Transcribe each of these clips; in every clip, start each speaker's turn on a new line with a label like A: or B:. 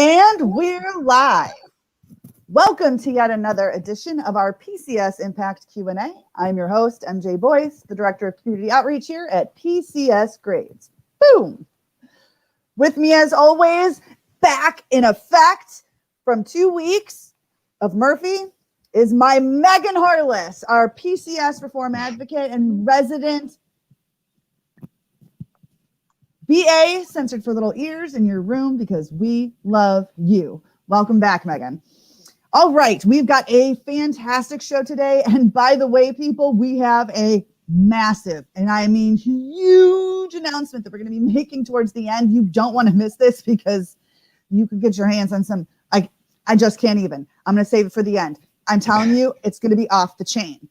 A: And we're live. Welcome to yet another edition of our PCS Impact Q&A. I'm your host, MJ Boyce, the Director of Community Outreach here at PCS Grades. Boom! With me as always, back in effect from 2 weeks of Murphy, is my Megan Harless, our PCS Reform Advocate and resident BA, censored for little ears in your room because we love you. Welcome back, Megan. All right, we've got a fantastic show today. And by the way, people, we have a massive, and I mean huge announcement that we're going to be making towards the end. You don't want to miss this because you could get your hands on some, I just can't even. I'm going to save it for the end. I'm telling you, it's going to be off the chain.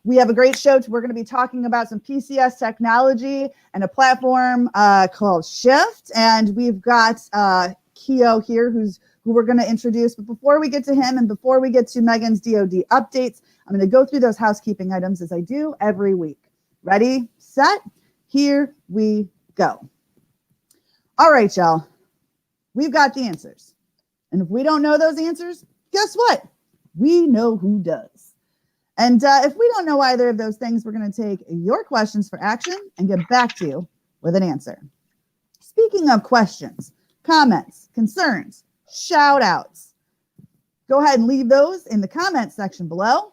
A: We have a great show. We're going to be talking about some PCS technology and a platform called Shift. And we've got Keo here, who we're going to introduce. But before we get to him and before we get to Megan's DoD updates, I'm going to go through those housekeeping items as I do every week. Ready, set, here we go. All right, y'all. We've got the answers. And if we don't know those answers, guess what? We know who does. And if we don't know either of those things, we're going to take your questions for action and get back to you with an answer. Speaking of questions, comments, concerns, shout outs, go ahead and leave those in the comments section below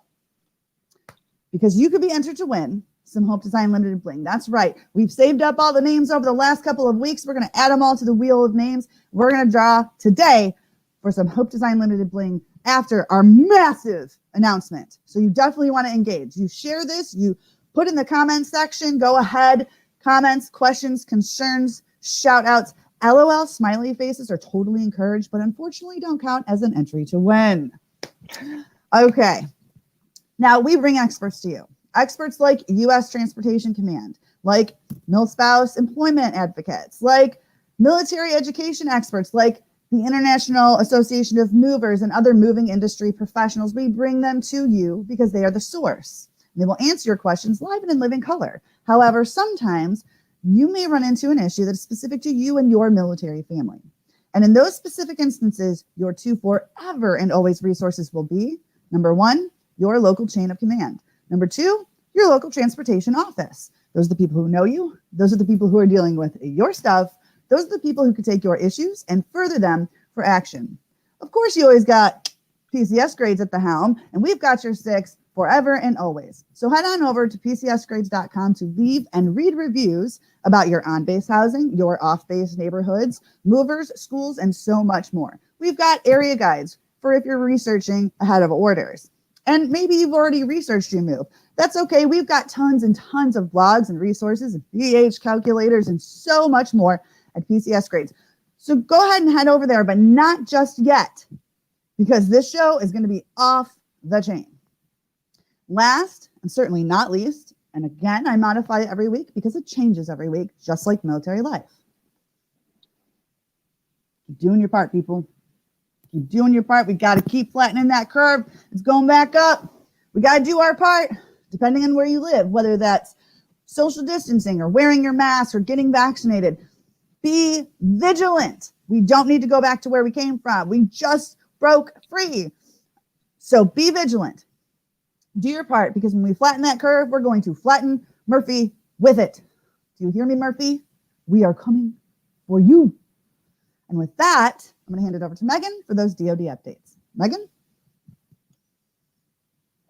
A: because you could be entered to win some Hope Design Limited Bling. That's right. We've saved up all the names over the last couple of weeks. We're going to add them all to the wheel of names. We're going to draw today for some Hope Design Limited Bling after our massive announcement. So you definitely want to engage. You share this, you put in the comments section, go ahead, comments, questions, concerns, shout outs. LOL smiley faces are totally encouraged, but unfortunately don't count as an entry to win. Okay. Now we bring experts to you. Experts like U.S. Transportation Command, like mil-spouse employment advocates, like military education experts, like the International Association of Movers and other moving industry professionals. We bring them to you because they are the source. They will answer your questions live and in living color. However, sometimes you may run into an issue that is specific to you and your military family. And in those specific instances, your two forever and always resources will be, number one, your local chain of command. Number two, your local transportation office. Those are the people who know you. Those are the people who are dealing with your stuff. Those are the people who could take your issues and further them for action. Of course, you always got PCS Grades at the helm, and we've got your six forever and always. So head on over to PCSgrades.com to leave and read reviews about your on-base housing, your off-base neighborhoods, movers, schools, and so much more. We've got area guides for if you're researching ahead of orders. And maybe you've already researched your move. That's okay. We've got tons and tons of blogs and resources and BH calculators and so much more at PCS Grades. So go ahead and head over there, but not just yet, because this show is going to be off the chain. Last, and certainly not least, and again, I modify it every week because it changes every week, just like military life. Keep doing your part, people. Keep doing your part. We got to keep flattening that curve. It's going back up. We got to do our part, depending on where you live, whether that's social distancing or wearing your mask or getting vaccinated. Be vigilant. We don't need to go back to where we came from. We just broke free. So be vigilant. Do your part, because when we flatten that curve, we're going to flatten Murphy with it. Do you hear me, Murphy? We are coming for you. And with that, I'm going to hand it over to Megan for those DoD updates. Megan?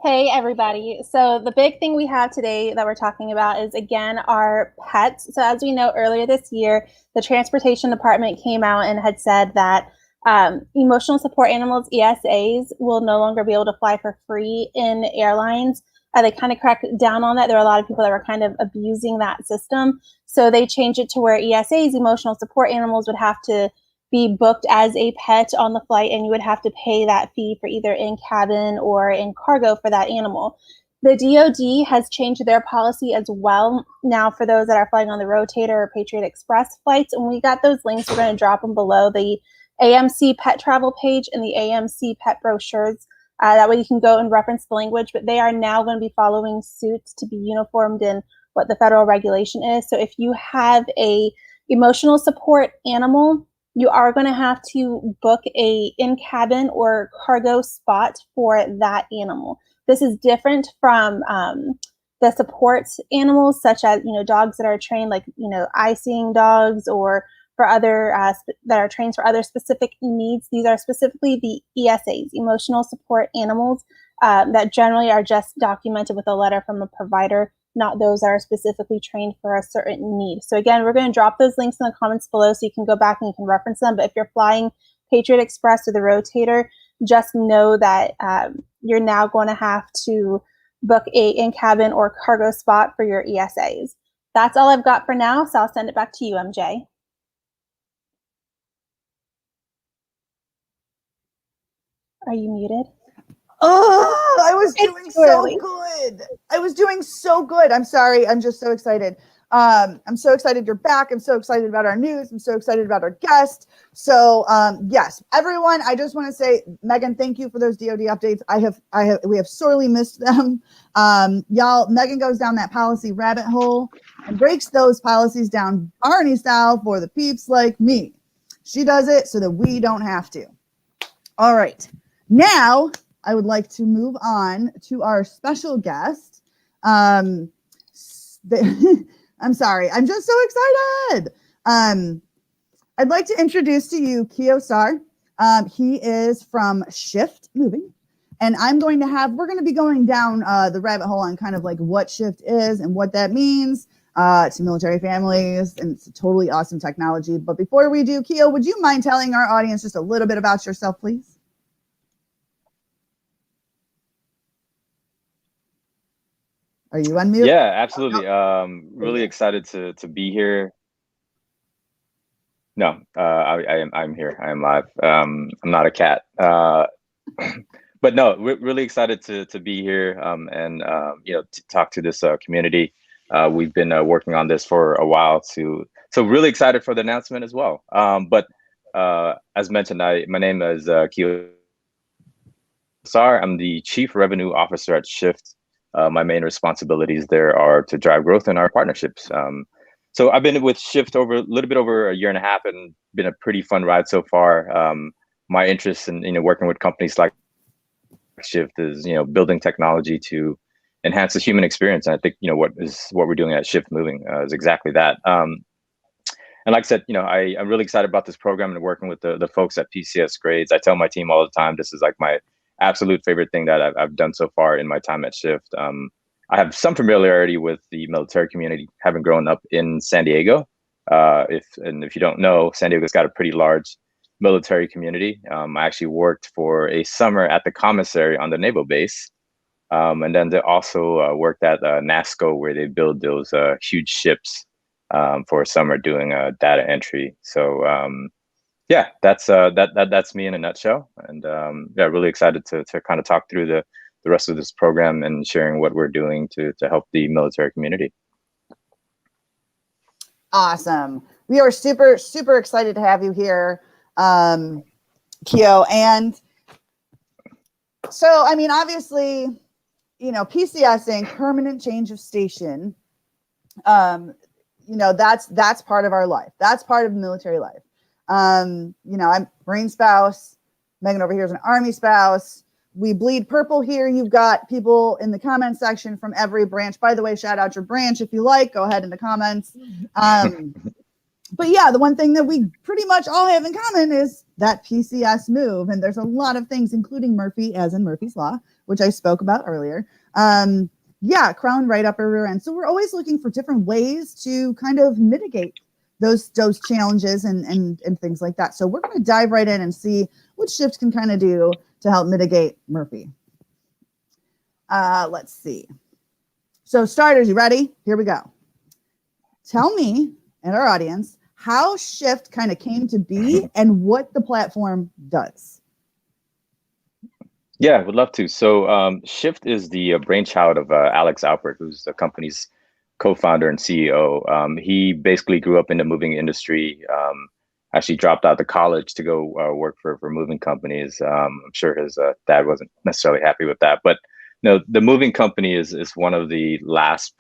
B: Hey, everybody. So the big thing we have today that we're talking about is, again, our pets. So as we know, earlier this year, the Transportation Department came out and had said that emotional support animals, ESAs, will no longer be able to fly for free in airlines. They kind of cracked down on that. There were a lot of people that were kind of abusing that system. So they changed it to where ESAs, emotional support animals, would have to be booked as a pet on the flight, and you would have to pay that fee for either in cabin or in cargo for that animal. The DoD has changed their policy as well now for those that are flying on the Rotator or Patriot Express flights. And we got those links. We're going to drop them below the AMC Pet Travel page and the AMC Pet brochures. That way you can go and reference the language, but they are now going to be following suit to be uniformed in what the federal regulation is. So if you have a emotional support animal you are going to have to book a in-cabin or cargo spot for that animal. This is different from the support animals, such as dogs that are trained, like eye-seeing dogs, or for other that are trained for other specific needs. These are specifically the ESAs, emotional support animals, that generally are just documented with a letter from a provider, not those that are specifically trained for a certain need. So again, we're going to drop those links in the comments below so you can go back and you can reference them. But if you're flying Patriot Express or the Rotator, just know that you're now going to have to book a in-cabin or cargo spot for your ESAs. That's all I've got for now, so I'll send it back to you, MJ. Are you muted?
A: Oh, I was doing so good. I was doing so good. I'm sorry. I'm just so excited. I'm so excited you're back. I'm so excited about our news. I'm so excited about our guest. So yes, everyone, I just want to say, Megan, thank you for those DoD updates. We have sorely missed them. Y'all, Megan goes down that policy rabbit hole and breaks those policies down Barney style for the peeps like me. She does it so that we don't have to. All right. Now, I would like to move on to our special guest. I'm sorry, I'm just so excited. I'd like to introduce to you Keo Sar. He is from Shift Moving, and we're going to be going down the rabbit hole on kind of like what Shift is and what that means to military families, and it's a totally awesome technology. But before we do, Keo, would you mind telling our audience just a little bit about yourself, please? Are you on mute?
C: Yeah, absolutely. Really excited to be here. No, I'm here. I am live. I'm not a cat. But no, we're really excited to be here and to talk to this community. We've been working on this for a while so really excited for the announcement as well. But as mentioned, my name is Keo Sar. I'm the Chief Revenue Officer at Shift. My main responsibilities there are to drive growth in our partnerships. So I've been with Shift over a little bit over a year and a half, and been a pretty fun ride so far. My interest in working with companies like Shift is building technology to enhance the human experience. And I think what we're doing at Shift Moving is exactly that. And like I said, I'm really excited about this program and working with the folks at PCS Grades. I tell my team all the time, this is like my absolute favorite thing that I've done so far in my time at Shift. I have some familiarity with the military community, having grown up in San Diego. If you don't know, San Diego's got a pretty large military community. I actually worked for a summer at the commissary on the naval base. And then they also worked at NASCO, where they build those huge ships for a summer doing data entry. So yeah, that's me in a nutshell. And yeah, really excited to kind of talk through the rest of this program and sharing what we're doing to help the military community.
A: Awesome. We are super, super excited to have you here, Keo. And so, I mean, obviously, PCSing, permanent change of station, that's part of our life. That's part of military life. I'm Marine spouse. Megan over here is an Army spouse. We bleed purple here. You've got people in the comment section from every branch. By the way, shout out your branch if you like. Go ahead in the comments. But yeah, the one thing that we pretty much all have in common is that PCS move. And there's a lot of things, including Murphy, as in Murphy's Law, which I spoke about earlier. Yeah, crown right upper rear end. So we're always looking for different ways to kind of mitigate those challenges and things like that. So we're going to dive right in and see what Shift can kind of do to help mitigate Murphy. Let's see. So starters, you ready? Here we go. Tell me and our audience how Shift kind of came to be and what the platform does.
C: Yeah, would love to. So Shift is the brainchild of Alex Alpert, who's the company's co-founder and CEO. He basically grew up in the moving industry, actually dropped out of college to go work for moving companies. I'm sure his dad wasn't necessarily happy with that, but the moving company is one of the last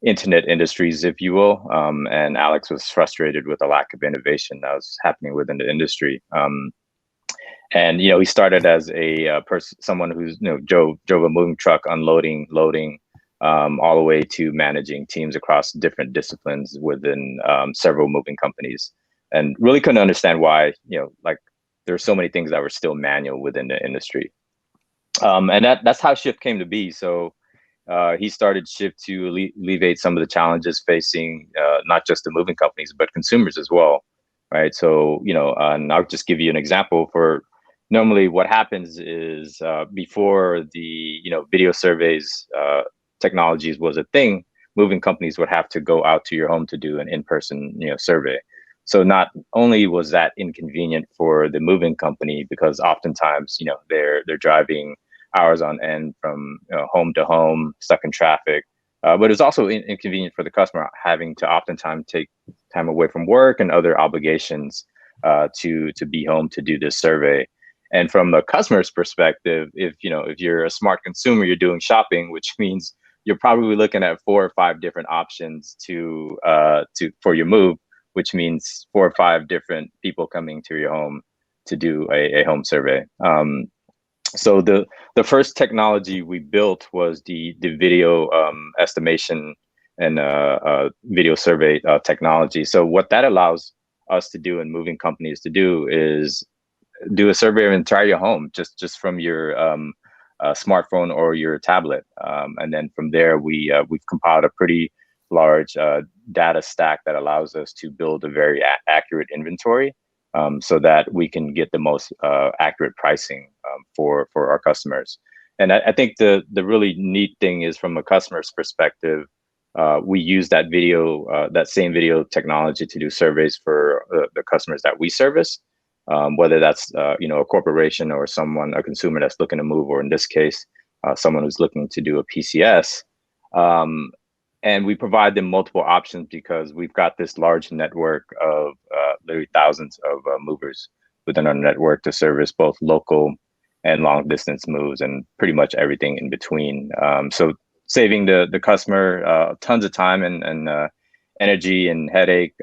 C: internet industries, if you will. And Alex was frustrated with the lack of innovation that was happening within the industry. And he started as a person, someone who's drove a moving truck, unloading, loading, all the way to managing teams across different disciplines within several moving companies, and really couldn't understand why like there's so many things that were still manual within the industry. And that's how Shift came to be. So he started Shift to alleviate some of the challenges facing not just the moving companies but consumers as well, right? So and I'll just give you an example. For normally what happens is before the video surveys technologies was a thing, moving companies would have to go out to your home to do an in-person survey. So not only was that inconvenient for the moving company, because oftentimes they're driving hours on end from home to home, stuck in traffic, but it's also inconvenient for the customer, having to oftentimes take time away from work and other obligations to be home to do this survey. And from the customer's perspective, if you're a smart consumer, you're doing shopping, which means you're probably looking at 4 or 5 different options for your move, which means 4 or 5 different people coming to your home to do a home survey. So the first technology we built was the video estimation and video survey technology. So what that allows us to do and moving companies to do is do a survey of entire home just from your smartphone or your tablet, and then from there we've compiled a pretty large data stack that allows us to build a very accurate inventory, so that we can get the most accurate pricing for our customers. And I think the really neat thing is, from a customer's perspective, we use that same video technology to do surveys for the customers that we service, whether that's a corporation or a consumer that's looking to move, or in this case, someone who's looking to do a PCS. And we provide them multiple options because we've got this large network of literally thousands of movers within our network to service both local and long distance moves, and pretty much everything in between. So saving the customer tons of time and energy and headache,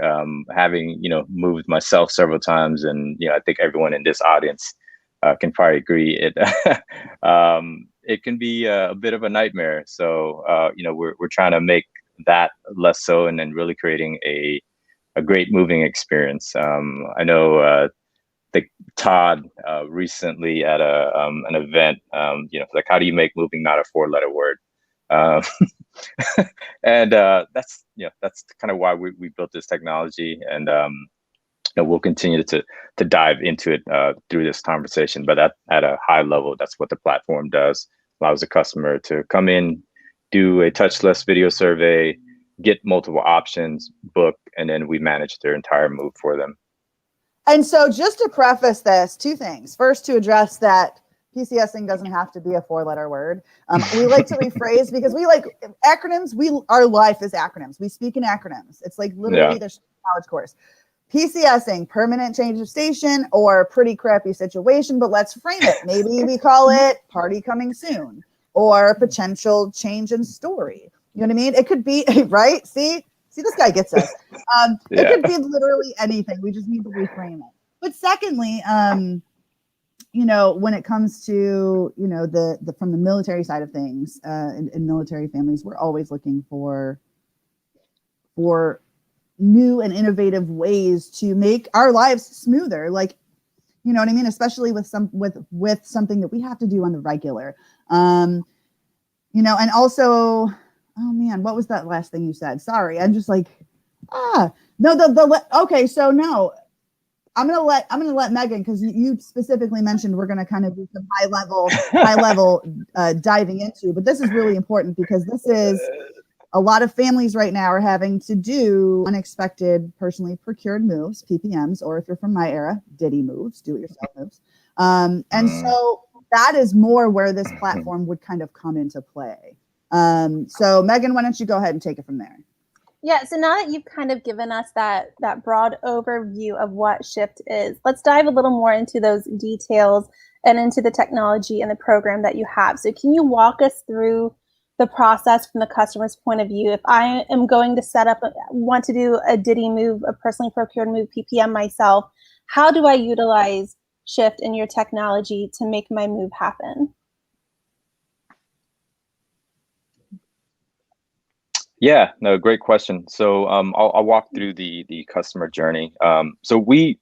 C: having moved myself several times, and I think everyone in this audience can probably agree it can be a bit of a nightmare. So we're trying to make that less so, and then really creating a great moving experience. I know Todd recently at an event, like, how do you make moving not a 4-letter word? And that's kind of why we built this technology, and we'll continue to dive into it through this conversation. But at a high level, that's what the platform does. Allows the customer to come in, do a touchless video survey, get multiple options, book, and then we manage their entire move for them.
A: And so, just to preface this, 2 things. First, to address that PCSing doesn't have to be a 4-letter word. We like to rephrase, because we like acronyms. Our life is acronyms. We speak in acronyms. It's like literally there's a college course. PCSing, permanent change of station, or pretty crappy situation, but let's frame it. Maybe we call it party coming soon, or potential change in story. You know what I mean? It could be, right? See, this guy gets us. It could be literally anything. We just need to reframe it. But secondly, when it comes to, the from the military side of things, in military families, we're always looking for new and innovative ways to make our lives smoother. Like, you know what I mean? Especially with something that we have to do on the regular. And also, oh man, what was that last thing you said? Sorry, I'm just like, no, okay, so no. I'm gonna let Megan, because you specifically mentioned we're gonna kind of do some high level diving into, but this is really important, because this is a lot of families right now are having to do unexpected personally procured moves, PPMs, or if you're from my era, Diddy moves, do it yourself moves. And so that is more where this platform would kind of come into play. So Megan, why don't you go ahead and take it from there?
B: Yeah, so now that you've kind of given us that broad overview of what Shift is, let's dive a little more into those details and into the technology and the program that you have. So can you walk us through the process from the customer's point of view. If I am going to want to do a DIDI move, a personally procured move PPM myself, how do I utilize Shift in your technology to make my move happen?
C: Yeah, no, great question. So I'll walk through the customer journey. So we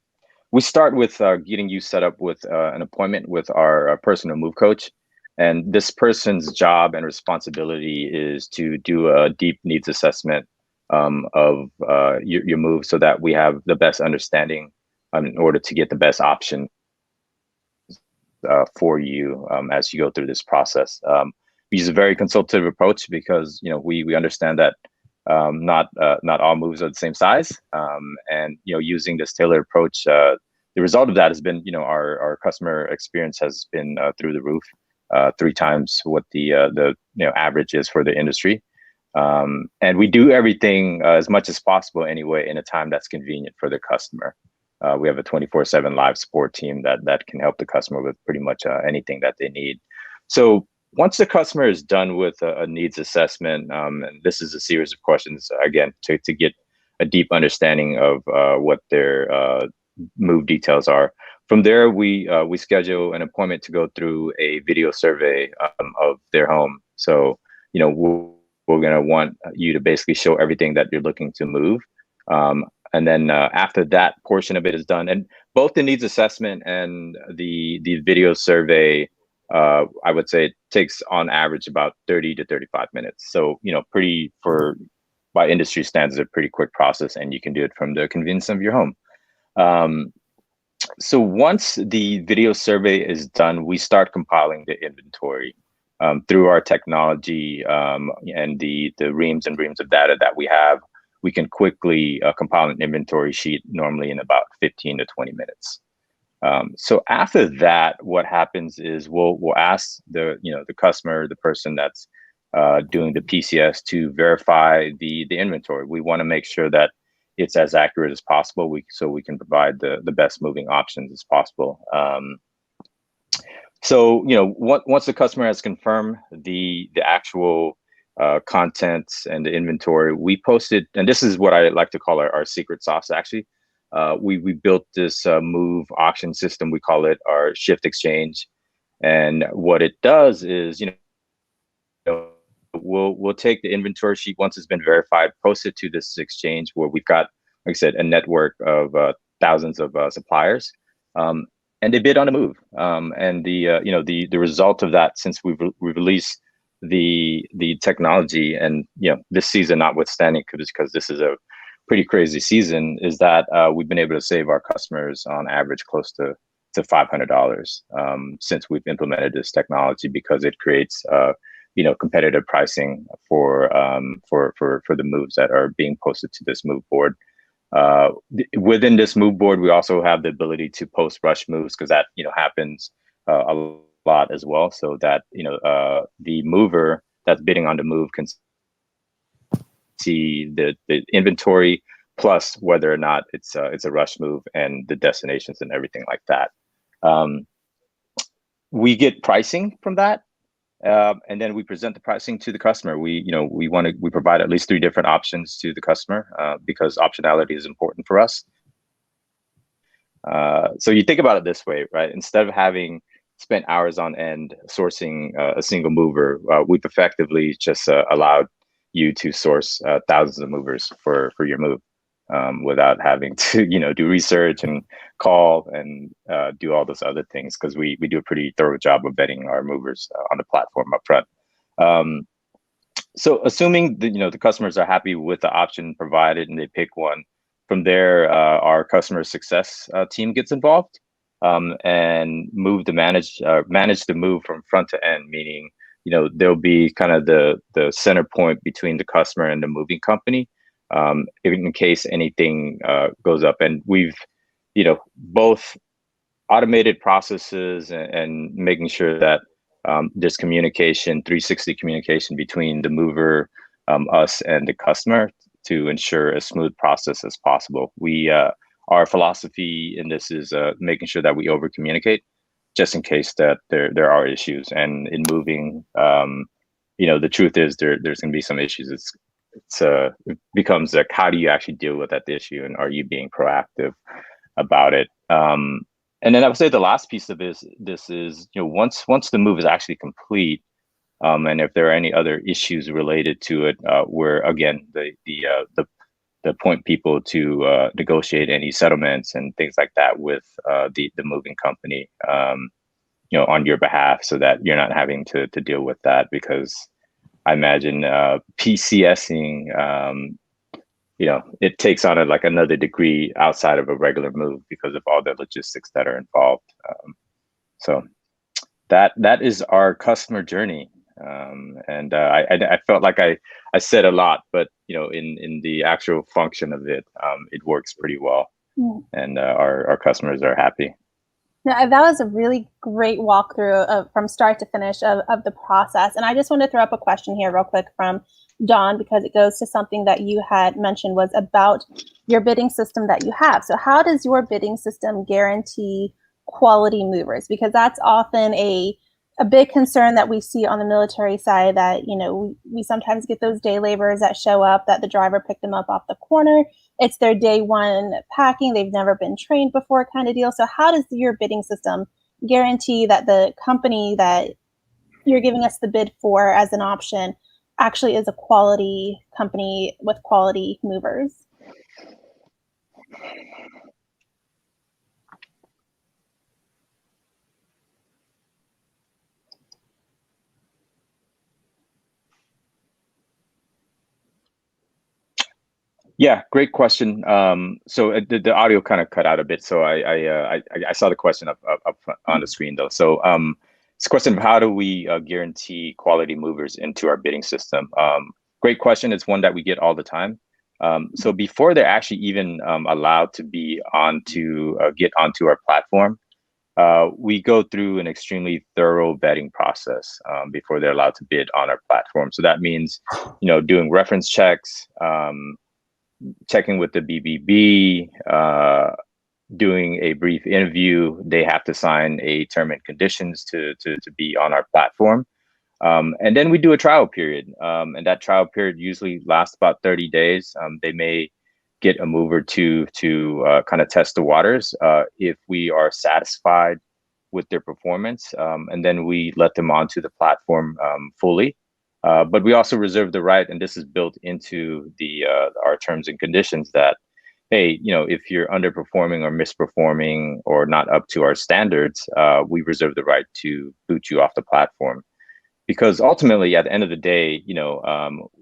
C: start with getting you set up with an appointment with our personal move coach. And this person's job and responsibility is to do a deep needs assessment of your move so that we have the best understanding in order to get the best option for you as you go through this process. We use a very consultative approach because we understand that not all moves are the same size, and using this tailored approach, the result of that has been our customer experience has been through the roof, 3 times what the average is for the industry. And we do everything as much as possible anyway in a time that's convenient for the customer. We have a 24/7 live support team that can help the customer with pretty much anything that they need. So once the customer is done with a needs assessment, and this is a series of questions, again, to get a deep understanding of what their move details are. From there, we schedule an appointment to go through a video survey of their home. So, we're going to want you to basically show everything that you're looking to move. And then after that portion of it is done, and both the needs assessment and the video survey, I would say it takes on average about 30 to 35 minutes. So, by industry standards, a pretty quick process, and you can do it from the convenience of your home. So once the video survey is done, we start compiling the inventory through our technology and the reams and reams of data that we have. We can quickly compile an inventory sheet, normally in about 15 to 20 minutes. So after that, what happens is we'll ask the customer, the person that's doing the PCS, to verify the inventory. We want to make sure that it's as accurate as possible, so we can provide the best moving options as possible. So once the customer has confirmed the actual contents and the inventory, we post it, and this is what I like to call our secret sauce. Actually, we built this move auction system. We call it our Shift Exchange, and what it does is we'll take the inventory sheet once it's been verified, post it to this exchange where we've got, like I said, a network of thousands of suppliers, and they bid on the move. And the result of that, since we've released the technology, and this season notwithstanding, because this is a pretty crazy season, is that we've been able to save our customers on average close to $500 since we've implemented this technology, because it creates competitive pricing for the moves that are being posted to this move board. Within this move board, we also have the ability to post rush moves, because that happens a lot as well, so that the mover that's bidding on the move can see the inventory, plus whether or not it's a rush move, and the destinations and everything like that. We get pricing from that, and then we present the pricing to the customer. We provide at least 3 different options to the customer because optionality is important for us. So you think about it this way, right? Instead of having spent hours on end sourcing a single mover, we've effectively just allowed you to source thousands of movers for your move without having to do research and call and do all those other things, because we do a pretty thorough job of vetting our movers on the platform up front. So assuming the customers are happy with the option provided and they pick one, from there our customer success team gets involved and manage the move from front to end, meaning there'll be kind of the center point between the customer and the moving company, in case anything goes up. And we've both automated processes and making sure that there's communication, 360 communication between the mover, us, and the customer, to ensure a smooth process as possible. Our philosophy in this is making sure that we over communicate, just in case that there are issues. And in moving, the truth is there's going to be some issues. It becomes like, how do you actually deal with that issue, and are you being proactive about it? And then I would say the last piece of this is, once the move is actually complete, and if there are any other issues related to it, where again the point people to negotiate any settlements and things like that with the moving company, on your behalf, so that you're not having to deal with that, because I imagine PCSing, it takes on like another degree outside of a regular move because of all the logistics that are involved. So that is our customer journey. And I felt like I said a lot, but in the actual function of it, it works pretty well, and our customers are happy.
B: Now, that was a really great walkthrough from start to finish of the process. And I just want to throw up a question here real quick from Dawn, because it goes to something that you had mentioned was about your bidding system that you have. So how does your bidding system guarantee quality movers? Because that's often a big concern that we see on the military side, that, we sometimes get those day laborers that show up, that the driver picked them up off the corner. It's their day one packing. They've never been trained before, kind of deal. So how does your bidding system guarantee that the company that you're giving us the bid for as an option actually is a quality company with quality movers?
C: Yeah, great question. So the audio kind of cut out a bit, so I saw the question up on the screen though. So it's a question of how do we guarantee quality movers into our bidding system? Great question. It's one that we get all the time. So before they're actually even allowed to be get onto our platform, we go through an extremely thorough vetting process before they're allowed to bid on our platform. So that means, doing reference checks, checking with the BBB, doing a brief interview. They have to sign a term and conditions to be on our platform. And then we do a trial period. And that trial period usually lasts about 30 days. They may get a mover to kind of test the waters if we are satisfied with their performance. And then we let them onto the platform fully. But we also reserve the right, and this is built into our terms and conditions, that, hey, if you're underperforming or misperforming or not up to our standards, we reserve the right to boot you off the platform. Because ultimately, at the end of the day,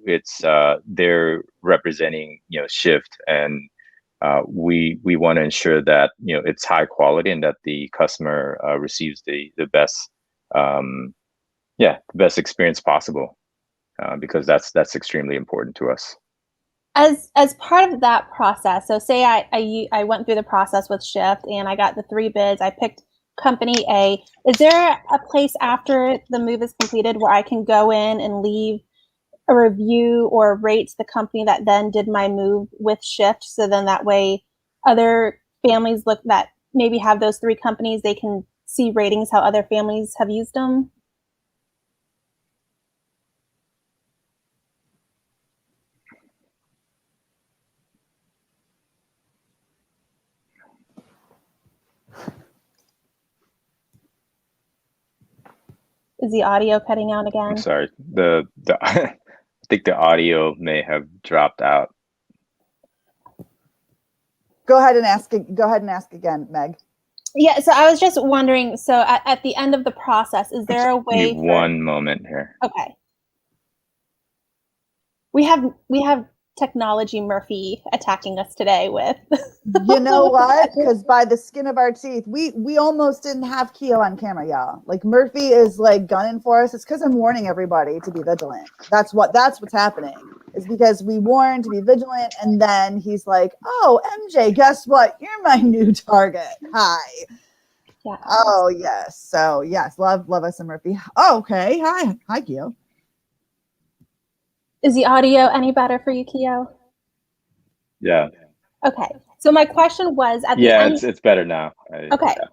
C: it's they're representing Shift, and we want to ensure that it's high quality and that the customer receives the best the best experience possible. Because that's extremely important to us.
B: As part of that process, so say I went through the process with Shift and I got the 3 bids, I picked company A. Is there a place after the move is completed where I can go in and leave a review or rate the company that then did my move with Shift? So then that way other families that maybe have those 3 companies, they can see ratings, how other families have used them? Is the audio cutting out again?
C: I'm sorry. I think the audio may have dropped out.
A: Go ahead and ask again, Meg.
B: Yeah, so I was just wondering, so at the end of the process, is there a way
C: one moment here.
B: Okay. We have technology Murphy attacking us today with.
A: You know what? Because by the skin of our teeth, we almost didn't have Keo on camera, y'all. Like, Murphy is like gunning for us. It's because I'm warning everybody to be vigilant. That's what's happening. Is because we warned to be vigilant, and then he's like, "Oh, MJ, guess what? You're my new target. Hi." Yeah. Oh yes. So yes, love us and Murphy. Oh, okay. Hi, Keo.
B: Is the audio any better for you, Keo?
C: Yeah.
B: Okay. So my question was at the end.
C: It's better now.
B: Okay. Yeah.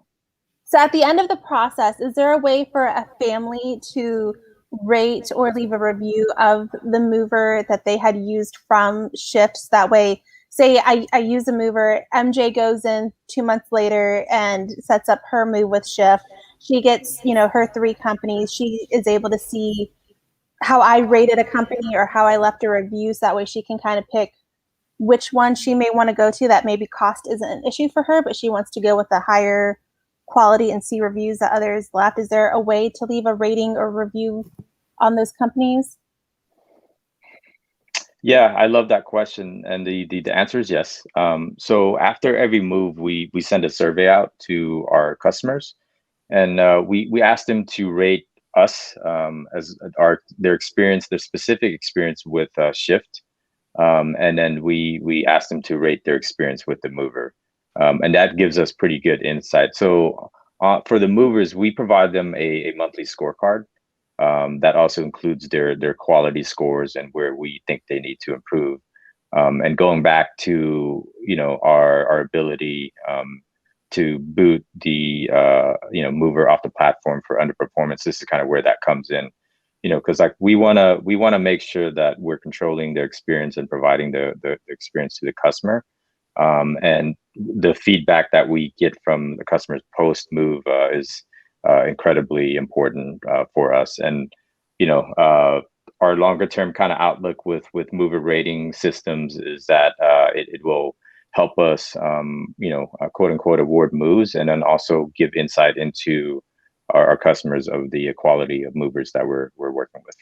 B: So at the end of the process, is there a way for a family to rate or leave a review of the mover that they had used from Shifts. That way, say I use a mover, MJ goes in 2 months later and sets up her move with Shift. She gets, her 3 companies. She is able to see how I rated a company or how I left a review. So that way she can kind of pick which one she may want to go to, that maybe cost isn't an issue for her, but she wants to go with a higher quality and see reviews that others left. Is there a way to leave a rating or review on those companies?
C: Yeah, I love that question, and the answer is yes. So after every move, we send a survey out to our customers, and we ask them to rate us as their experience, their specific experience with Shift, and then we ask them to rate their experience with the mover, and that gives us pretty good insight. So for the movers, we provide them a monthly scorecard that also includes their quality scores and where we think they need to improve. And going back to our ability to boot the mover off the platform for underperformance, this is kind of where that comes in. Because like we wanna make sure that we're controlling their experience and providing the experience to the customer. And the feedback that we get from the customers post move is incredibly important for us. And our longer term kind of outlook with mover rating systems is that it will help us quote unquote award moves, and then also give insight into our customers of the quality of movers that we're working with.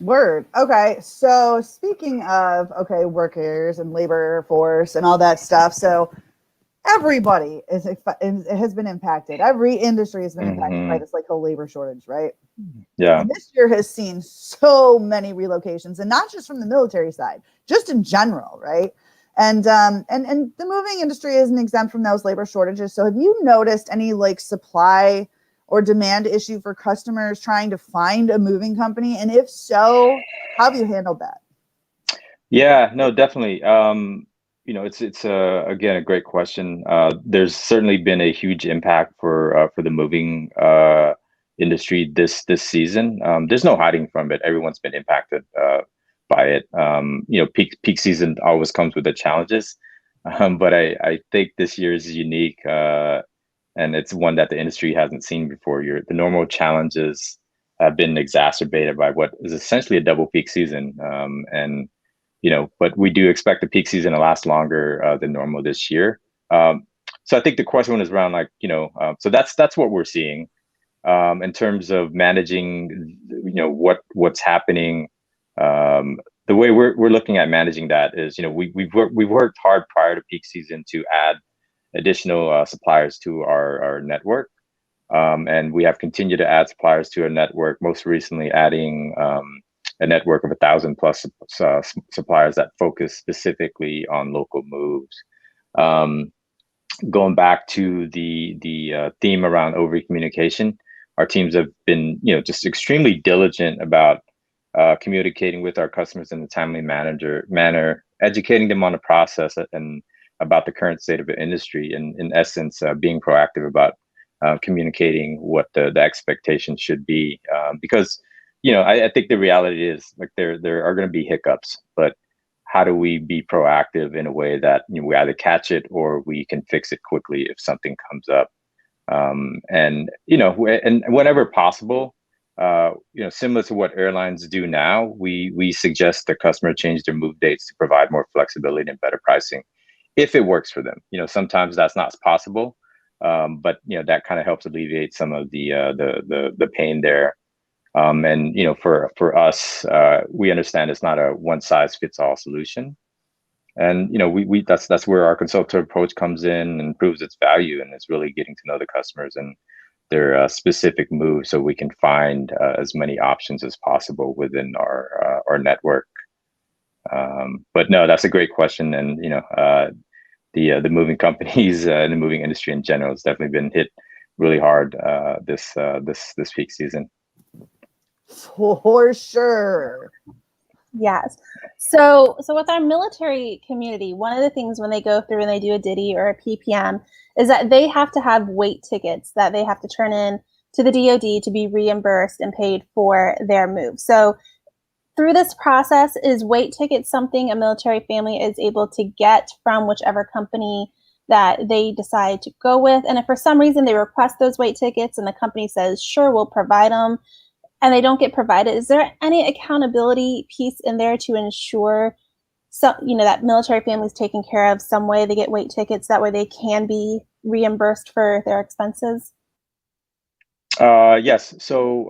A: Word. Okay. So speaking of, workers and labor force and all that stuff. So everybody has been impacted. Every industry has been impacted by this whole labor shortage, right?
C: Yeah.
A: And this year has seen so many relocations, and not just from the military side, just in general, right? And the moving industry isn't exempt from those labor shortages. So have you noticed any supply or demand issue for customers trying to find a moving company? And if so, how have you handled that?
C: Yeah, no, definitely. It's again a great question. There's certainly been a huge impact for the moving industry this season. There's no hiding from it. Everyone's been impacted by it. Peak season always comes with the challenges, but I think this year is unique, and it's one that the industry hasn't seen before. The normal challenges have been exacerbated by what is essentially a double peak season, and but we do expect the peak season to last longer than normal this year. So I think the question is around so that's what we're seeing in terms of managing, what's happening. The way we're looking at managing that is, we've worked hard prior to peak season to add additional suppliers to our network, and we have continued to add suppliers to our network. Most recently, adding a network of 1,000 plus suppliers that focus specifically on local moves. Going back to the theme around over communication, our teams have been just extremely diligent about communicating with our customers in a timely manner, educating them on the process and about the current state of the industry, and in essence, being proactive about communicating what the expectations should be, because I think the reality is there are going to be hiccups, but how do we be proactive in a way that we either catch it or we can fix it quickly if something comes up, and whenever possible, similar to what airlines do now, we suggest the customer change their move dates to provide more flexibility and better pricing if it works for them. Sometimes that's not possible, but that kind of helps alleviate some of the pain there. And for us, we understand it's not a one size fits all solution, and we that's where our consultative approach comes in and proves its value, and it's really getting to know the customers and their specific moves, so we can find as many options as possible within our network. But no, that's a great question, and the moving companies and the moving industry in general has definitely been hit really hard this peak season.
A: For sure.
B: Yes. So with our military community, one of the things when they go through and they do a DITY or a PPM is that they have to have weight tickets that they have to turn in to the DoD to be reimbursed and paid for their move. So through this process, is weight tickets something a military family is able to get from whichever company that they decide to go with? And if for some reason they request those weight tickets and the company says, sure, we'll provide them, and they don't get provided, is there any accountability piece in there to ensure that military families taken care of some way? They get weight tickets, that way they can be reimbursed for their expenses?
C: Yes. So,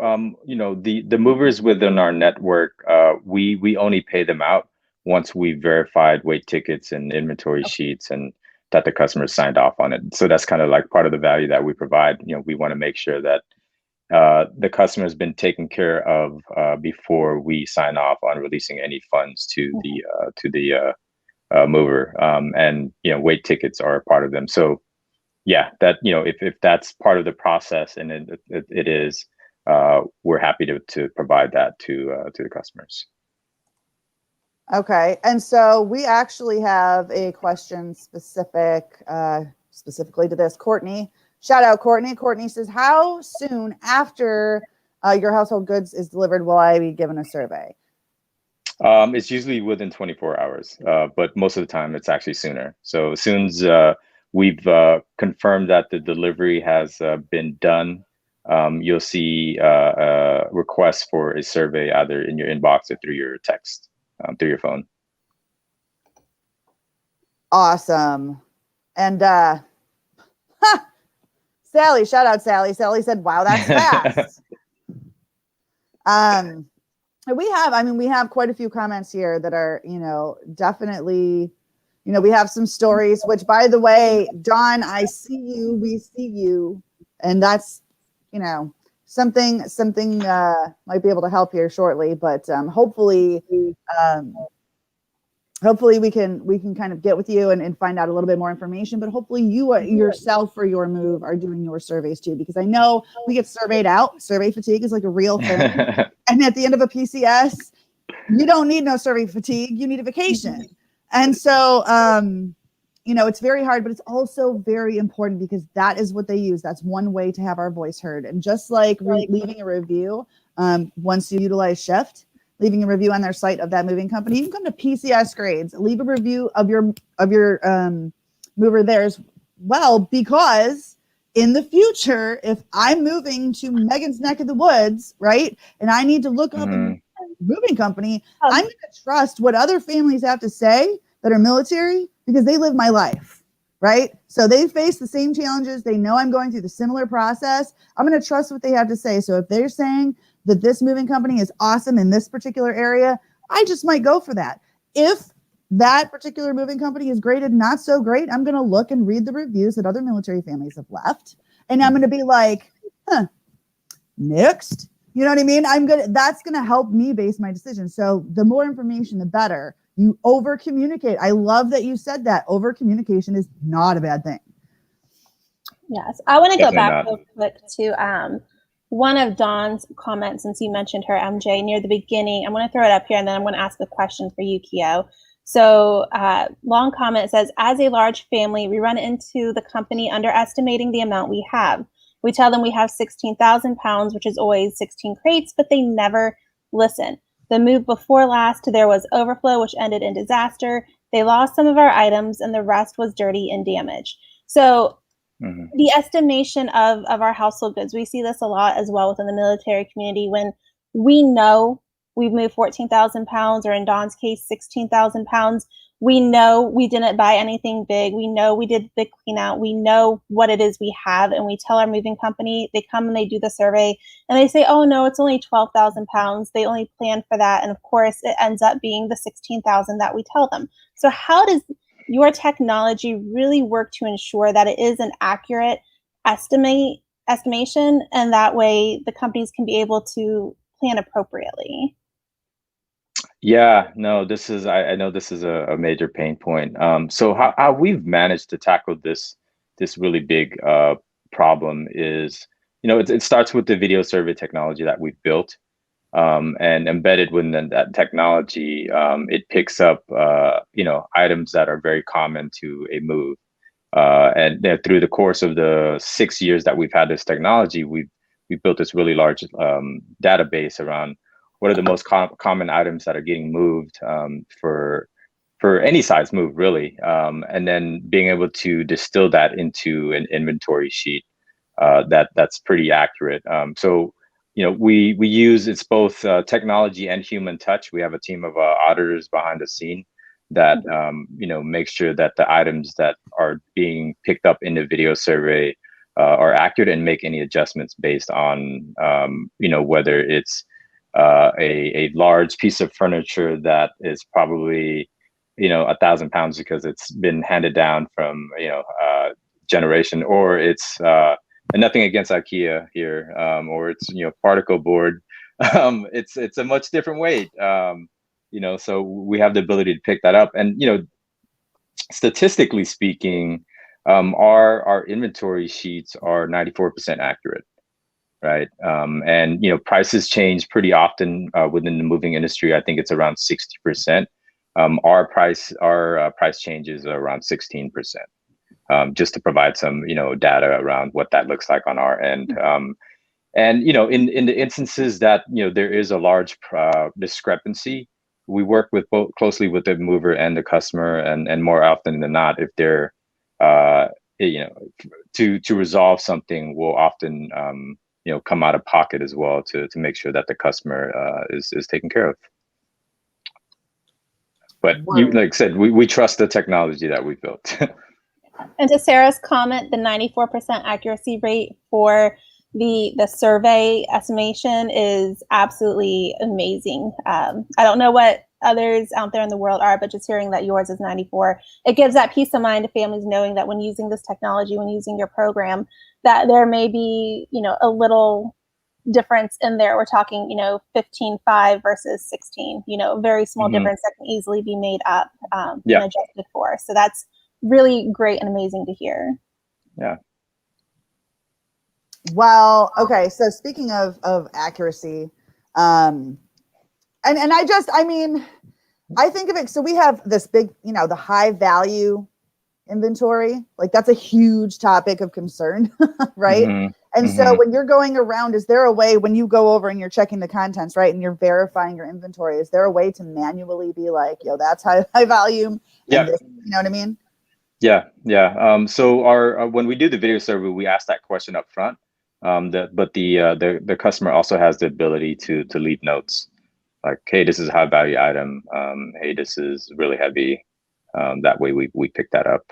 C: the movers within our network, we only pay them out once we verified weight tickets and inventory sheets and that the customer signed off on it. So that's kind of like part of the value that we provide. We want to make sure that the customer has been taken care of before we sign off on releasing any funds to the mover. And weight tickets are a part of them. So yeah, that if that's part of the process, and it is, we're happy to provide that to the customers.
A: Okay, and so we actually have a question specifically to this. Courtney, shout out Courtney. Courtney says, how soon after your household goods is delivered will I be given a survey?
C: It's usually within 24 hours, but most of the time it's actually sooner. So as soon as we've confirmed that the delivery has been done, you'll see requests for a survey either in your inbox or through your text, through your phone.
A: Awesome. And Sally, shout out Sally. Sally said, wow, that's fast. We have quite a few comments here that are, definitely, we have some stories, which, by the way, Dawn, I see you, we see you. And that's, something might be able to help here shortly, but hopefully we can kind of get with you and find out a little bit more information. But hopefully you yourself for your move are doing your surveys too, because I know we get surveyed out. Survey fatigue is like a real thing. And at the end of a PCS, you don't need no survey fatigue. You need a vacation. And so, it's very hard, but it's also very important because that is what they use. That's one way to have our voice heard. And just like leaving a review, once you utilize Shift, leaving a review on their site of that moving company, you can come to PCS Grades, leave a review of your mover there as well, because in the future, if I'm moving to Megan's neck of the woods, right, and I need to look up a moving company, I'm going to trust what other families have to say that are military because they live my life, right? So they face the same challenges. They know I'm going through the similar process. I'm going to trust what they have to say. So if they're saying that this moving company is awesome in this particular area, I just might go for that. If that particular moving company is graded not so great, I'm going to look and read the reviews that other military families have left. And I'm going to be like, next. You know what I mean? That's going to help me base my decision. So the more information, the better. You over communicate. I love that you said that. Over communication is not a bad thing.
B: Yes. I want to go back real quick to one of Dawn's comments, since you mentioned her, MJ, near the beginning. I'm going to throw it up here, and then I'm going to ask a question for you, Keo. So long comment says, as a large family, we run into the company underestimating the amount we have. We tell them we have 16,000 pounds, which is always 16 crates, but they never listen. The move before last, there was overflow, which ended in disaster. They lost some of our items, and the rest was dirty and damaged. So the estimation of our household goods, we see this a lot as well within the military community. When we know we've moved 14,000 pounds, or in Dawn's case, 16,000 pounds, we know we didn't buy anything big. We know we did the clean out. We know what it is we have, and we tell our moving company. They come and they do the survey, and they say, oh no, it's only 12,000 pounds. They only planned for that. And of course, it ends up being the 16,000 that we tell them. So how does your technology really work to ensure that it is an accurate estimation, and that way the companies can be able to plan appropriately?
C: Yeah, no, I know this is a major pain point. So how we've managed to tackle this really big problem is, it starts with the video survey technology that we've built, and embedded within that technology, it picks up items that are very common to a move. And through the course of the 6 years that we've had this technology, we've we built this really large database around what are the most common items that are getting moved for any size move, really, and then being able to distill that into an inventory sheet that's pretty accurate. So, we use, it's both technology and human touch. We have a team of auditors behind the scene that make sure that the items that are being picked up in the video survey are accurate and make any adjustments based on whether it's a large piece of furniture that is probably 1,000 pounds because it's been handed down from generation, or it's and nothing against IKEA here, or it's particle board. It's a much different weight. So we have the ability to pick that up, and statistically speaking, our inventory sheets are 94% accurate, right? And prices change pretty often within the moving industry. I think it's around 60%. Our price changes are around 16%. Just to provide some data around what that looks like on our end. And in the instances that there is a large discrepancy, we work with both closely with the mover and the customer, and more often than not, if they're to resolve something, we'll often come out of pocket as well to make sure that the customer is taken care of. But like I said, we trust the technology that we built.
B: And to Sarah's comment, the 94% accuracy rate for the survey estimation is absolutely amazing. I don't know what others out there in the world are, but just hearing that yours is 94, it gives that peace of mind to families knowing that when using this technology, when using your program, that there may be a little difference in there. We're talking 15.5 versus 16, very small difference that can easily be made up and adjusted for. So that's really great and amazing to hear.
C: Yeah.
A: Well, okay. So speaking of accuracy, and I think of it. So we have this big, the high value inventory, like that's a huge topic of concern, right? And so when you're going around, is there a way when you go over and you're checking the contents, right, and you're verifying your inventory, is there a way to manually be like, that's high volume?
C: Yeah.
A: This, you know what I mean?
C: Yeah. So our when we do the video survey, we ask that question up front. But the customer also has the ability to leave notes like, hey, this is a high value item. Hey, this is really heavy. That way we pick that up.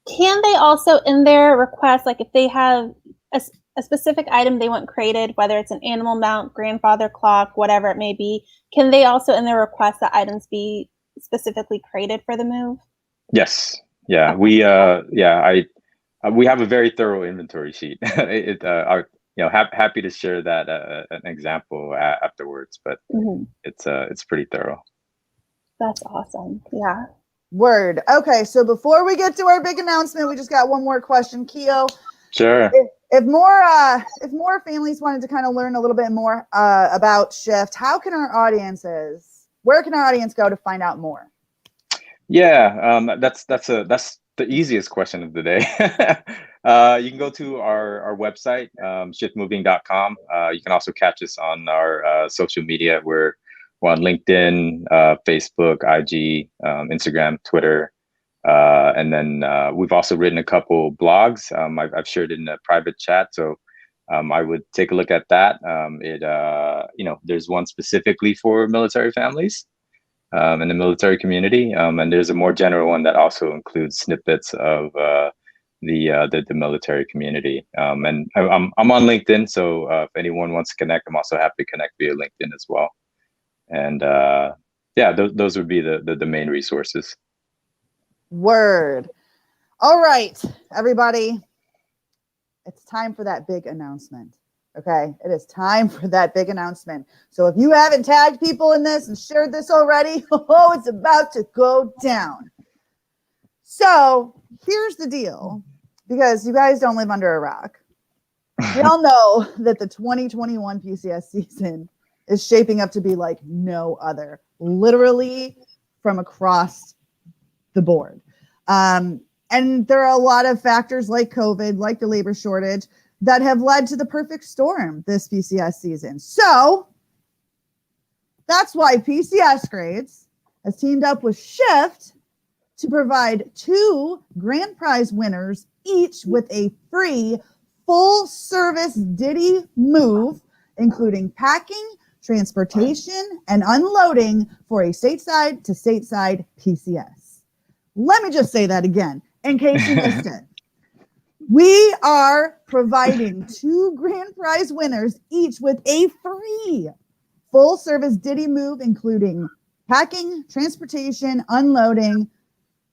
B: Can they also in their request, like if they have a specific item they want created, whether it's an animal mount, grandfather clock, whatever it may be, can they also in their request that items be specifically created for the move?
C: Yes. Yeah. We we have a very thorough inventory sheet. Happy to share that an example afterwards, but it's pretty thorough.
B: That's awesome. Yeah.
A: Word. Okay, so before we get to our big announcement, we just got one more question, Keo.
C: Sure.
A: If more families wanted to kind of learn a little bit more about Shift, where can our audience go to find out more?
C: Yeah, that's the easiest question of the day. You can go to our website, shiftmoving.com. You can also catch us on our social media. We're on LinkedIn, Facebook, IG, Instagram, Twitter. And then we've also written a couple blogs. I've shared in a private chat. So I would take a look at that. There's one specifically for military families in the military community. And there's a more general one that also includes snippets of the military community. And I'm on LinkedIn. So if anyone wants to connect, I'm also happy to connect via LinkedIn as well. And those would be the main resources.
A: Word. All right, everybody. It's time for that big announcement. Okay, it is time for that big announcement. So if you haven't tagged people in this and shared this already, it's about to go down. So here's the deal, because you guys don't live under a rock. We all know that the 2021 PCS season is shaping up to be like no other, literally from across the board. And there are a lot of factors like COVID, like the labor shortage, that have led to the perfect storm this PCS season. So that's why PCS Grades has teamed up with Shift to provide 2 grand prize winners, each with a free full service Diddy move, including packing, transportation, and unloading for a stateside to stateside PCS. Let me just say that again in case you missed it. We are providing 2 grand prize winners, each with a free full service Diddy move, including packing, transportation, unloading,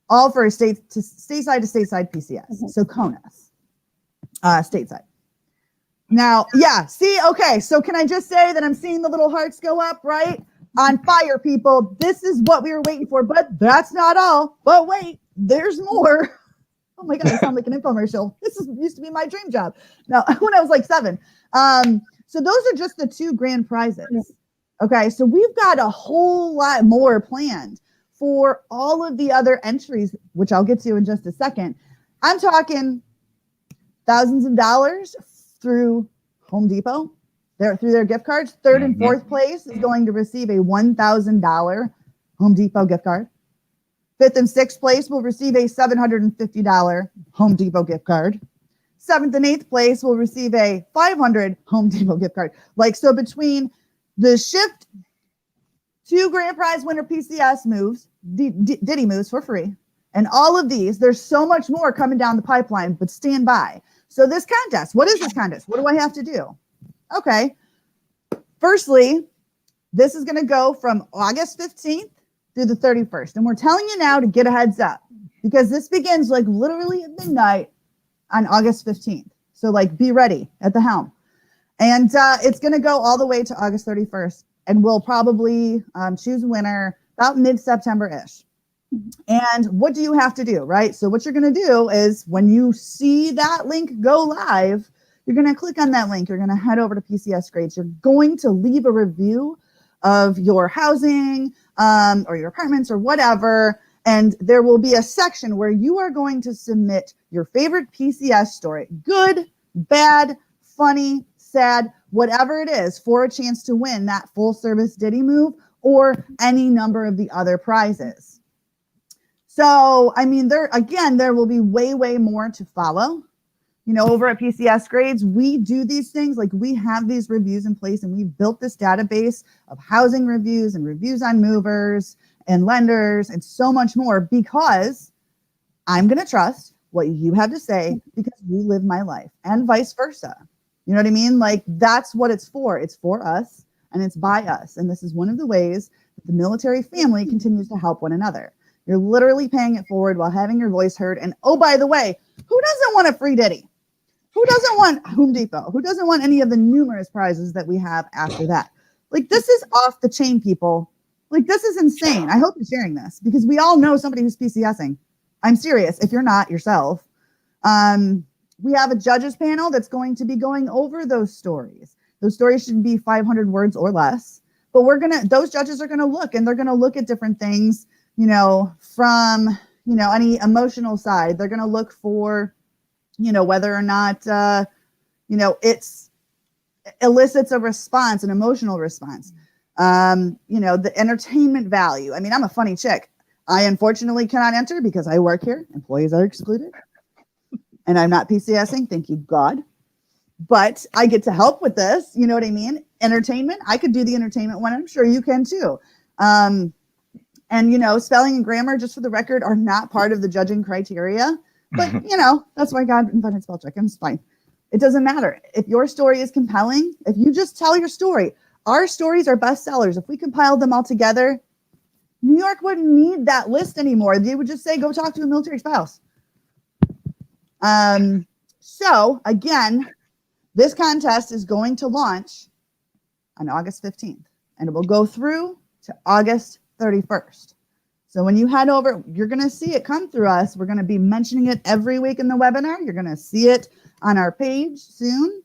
A: all for a stateside to stateside PCS. So CONUS, stateside. Now, yeah, see, okay. So can I just say that I'm seeing the little hearts go up, right? On fire, people. This is what we were waiting for, but that's not all. But wait, there's more. Oh my God, I sound like an infomercial. Used to be my dream job. No, when I was like 7. So those are just the 2 grand prizes. Okay, so we've got a whole lot more planned for all of the other entries, which I'll get to in just a second. I'm talking thousands of dollars through Home Depot, through their gift cards. 3rd and 4th place is going to receive a $1,000 Home Depot gift card. 5th and 6th place will receive a $750 Home Depot gift card. 7th and 8th place will receive a $500 Home Depot gift card. Like, so between the Shift 2 grand prize winner PCS moves, Diddy moves for free, and all of these, there's so much more coming down the pipeline, but stand by. So this contest, what is this contest? What do I have to do? Okay. Firstly, this is going to go from August 15th through the 31st. And we're telling you now to get a heads up because this begins like literally at midnight on August 15th. So like be ready at the helm. And it's going to go all the way to August 31st. And we'll probably choose a winner about mid-September-ish. And what do you have to do, right? So what you're going to do is when you see that link go live, you're going to click on that link. You're going to head over to PCS Grades. You're going to leave a review of your housing or your apartments or whatever. And there will be a section where you are going to submit your favorite PCS story, good, bad, funny, sad, whatever it is, for a chance to win that full service Diddy move or any number of the other prizes. So, I mean, there will be way, way more to follow. You know, over at PCS Grades, we do these things, like we have these reviews in place and we've built this database of housing reviews and reviews on movers and lenders and so much more because I'm going to trust what you have to say because you live my life and vice versa. You know what I mean? Like that's what it's for. It's for us and it's by us. And this is one of the ways that the military family continues to help one another. You're literally paying it forward while having your voice heard. And oh, by the way, who doesn't want a free Diddy? Who doesn't want Home Depot? Who doesn't want any of the numerous prizes that we have after that? Like this is off the chain, people. Like this is insane. I hope you're sharing this because we all know somebody who's PCSing. I'm serious. If you're not yourself, we have a judges panel that's going to be going over those stories. Those stories should be 500 words or less, but those judges are going to look and they're going to look at different things, you know, from, you know, any emotional side. They're going to look for, you know, whether or not, you know, it elicits a response, an emotional response. You know, the entertainment value. I mean, I'm a funny chick. I unfortunately cannot enter because I work here. Employees are excluded. And I'm not PCSing, thank you, God. But I get to help with this, you know what I mean? Entertainment, I could do the entertainment one. I'm sure you can too. And, you know, spelling and grammar, just for the record, are not part of the judging criteria. But, you know, that's why God invented spell check. It's fine. It doesn't matter. If your story is compelling, if you just tell your story, our stories are bestsellers. If we compiled them all together, New York wouldn't need that list anymore. They would just say, go talk to a military spouse. So again, this contest is going to launch on August 15th and it will go through to August 31st. So when you head over, you're going to see it come through us. We're going to be mentioning it every week in the webinar. You're going to see it on our page soon.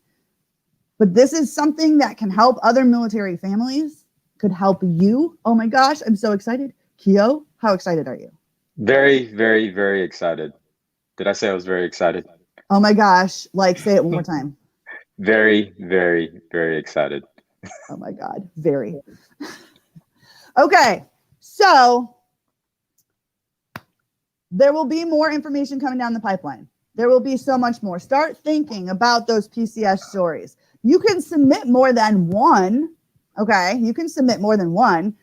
A: But this is something that can help other military families, could help you. Oh my gosh, I'm so excited. Keo, how excited are you?
C: Very, very, very excited. Did I say I was very excited?
A: Oh my gosh, like say it one more time.
C: Very, very, very excited.
A: Oh my God, very. Okay, so there will be more information coming down the pipeline. There will be so much more. Start thinking about those PCS stories. You can submit more than one. Okay, you can submit more than one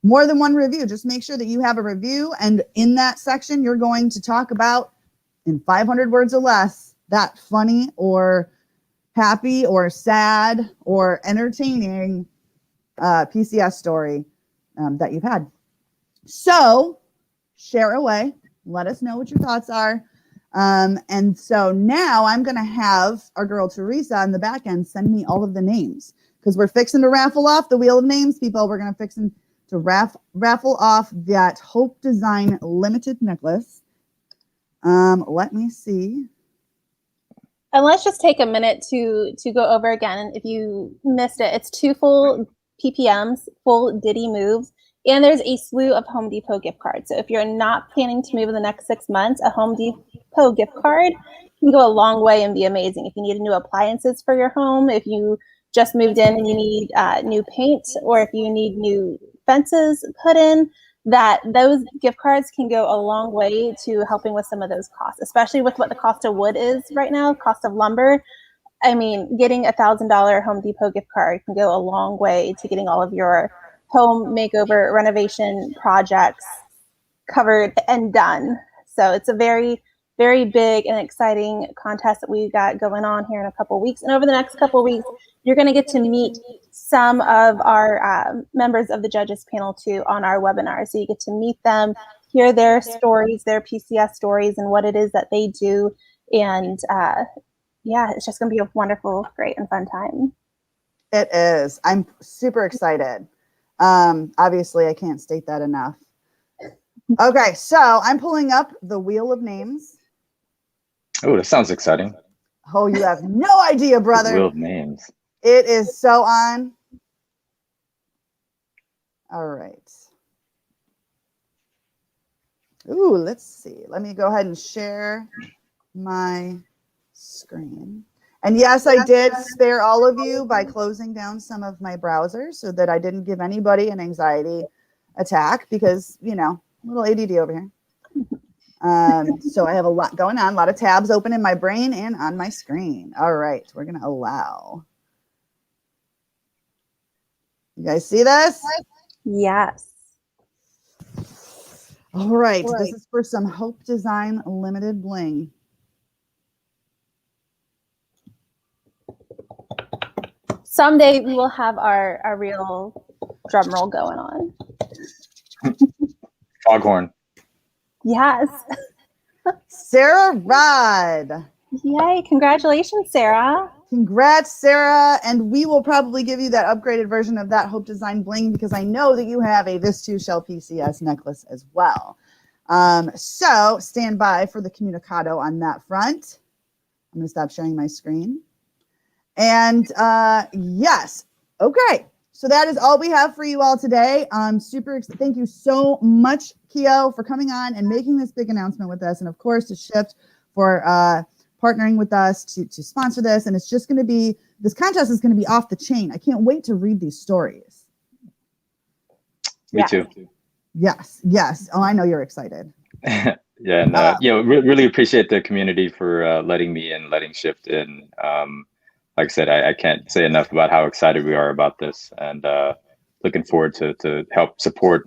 A: review. Just make sure that you have a review, and in that section, you're going to talk about, in 500 words or less, that funny or happy or sad or entertaining PCS story that you've had. So share away. Let us know what your thoughts are. And so now I'm going to have our girl Teresa on the back end send me all of the names, because we're fixing to raffle off the Wheel of Names, people. We're going to raffle off that Hope Design limited necklace. Let me see.
B: And let's just take a minute to go over again. If you missed it, it's 2 full PPMs, full Diddy moves, and there's a slew of Home Depot gift cards. So if you're not planning to move in the next 6 months, a Home Depot gift card can go a long way and be amazing. If you need new appliances for your home, if you just moved in and you need new paint, or if you need new fences put in, that those gift cards can go a long way to helping with some of those costs, especially with what the cost of wood is right now, cost of lumber. I mean, getting $1,000 Home Depot gift card can go a long way to getting all of your home makeover renovation projects covered and done. So it's a very, very big and exciting contest that we got going on here in a couple of weeks. And over the next couple of weeks, you're going to get to meet some of our members of the judges panel too on our webinar. So you get to meet them, hear their stories, their PCS stories, and what it is that they do. And yeah, it's just going to be a wonderful, great, and fun time.
A: It is. I'm super excited. Obviously, I can't state that enough. Okay, so I'm pulling up the Wheel of Names.
C: Oh, that sounds exciting.
A: Oh, you have no idea, brother.
C: Wheel of Names.
A: It is so on. All right. Ooh, let's see. Let me go ahead and share my screen. And yes, I did spare all of you by closing down some of my browsers so that I didn't give anybody an anxiety attack, because, you know, a little ADD over here. So I have a lot going on, a lot of tabs open in my brain and on my screen. All right, we're going to allow. You guys see this?
B: Yes.
A: All right, this is for some Hope Design limited bling.
B: Someday we will have our real drum roll going on.
C: Foghorn.
B: Yes.
A: Sarah Rod.
B: Yay. Congratulations, Sarah.
A: Congrats, Sarah. And we will probably give you that upgraded version of that Hope Design bling, because I know that you have a This Too Shall PCS necklace as well. So stand by for the communicado on that front. I'm going to stop sharing my screen. And yes, okay. So that is all we have for you all today. Thank you so much, Keo, for coming on and making this big announcement with us. And of course, to Shift for partnering with us to sponsor this. And it's just going to be, this contest is going to be off the chain. I can't wait to read these stories.
C: Me too.
A: Yes, yes. Oh, I know you're excited.
C: Yeah, and really appreciate the community for letting me in, letting Shift in. Like I said, I can't say enough about how excited we are about this, and looking forward to help support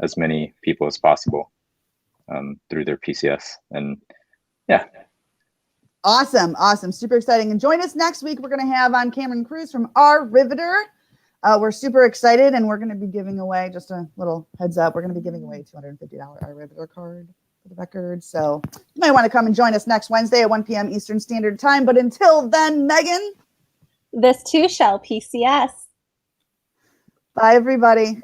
C: as many people as possible through their PCS. And yeah.
A: Awesome, awesome, super exciting. And join us next week. We're going to have on Cameron Cruz from Our Riveter. We're super excited, and we're going to be giving away, just a little heads up, we're going to be giving away a $250 Our Riveter card for the record. So you might want to come and join us next Wednesday at 1 p.m. Eastern Standard Time. But until then, Megan.
B: This too shall PCS.
A: Bye, everybody.